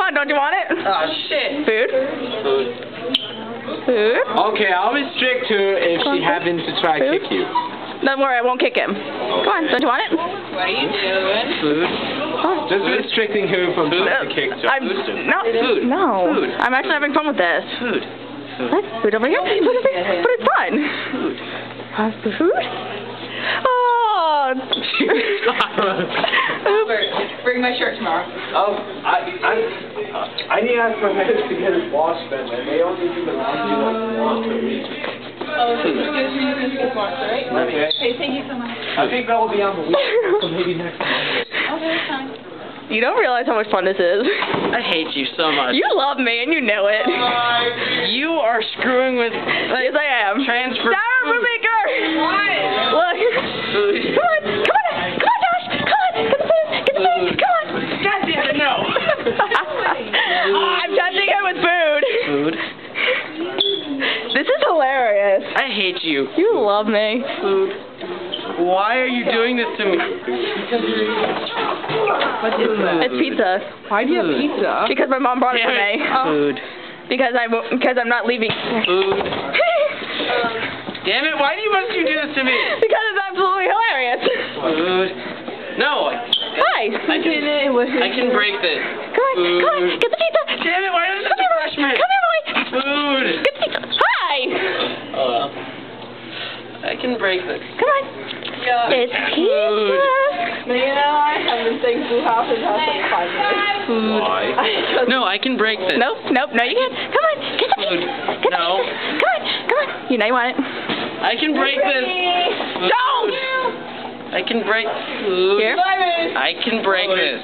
on, don't you want it? Oh, shit. Food? Food. Food? Okay, I'll restrict her if she happens to try to kick you. Don't worry, I won't kick him. Come on, don't you want it? What are you doing? Food. Just restricting her from trying to kick you. No. Food. I'm actually having fun with this. Food. What? Food over here? Food over here? But it's fun. Food. Food? Oh. Albert, bring my shirt tomorrow. I need to ask my parents to get his wash bin, and they only do the laundry once a week. Oh, so you get monster, right? Okay. Hey, thank you so much. I think that will be on the week, so maybe next Monday. Okay, that's fine. You don't realize how much fun this is. I hate you so much. You love me, and you know it. You are screwing with. Yes, I am. Transfer. Sarah Brubaker! Look. Food. Come on, Josh! Come on! Get the food! Get the food! Come on! God damn it, no! I'm testing it with food. Food. This is hilarious. I hate you. You love me. Food. Why are you doing this to me? What is that? It's pizza. Why do you have pizza? Because my mom brought it for me. Food. Because I'm not leaving. Food. Damn it, why do you want to do this to me? Because it's absolutely hilarious. Food. No. Hi. I can break this. Come on, get the pizza. Damn it, why does it rush me? Come here, boy. Food. Get the pizza. Hi. I can break this. Come on. Yeah. It's pizza. Megan and I have been saying Blue House for like 5 minutes. Food. Why? No, I can break this. Nope, no, you can't. Come on, get the Food. pizza. Get No. the pizza. Come on. You know you want it. I can break this. Don't! I can break food. Here. I can break this.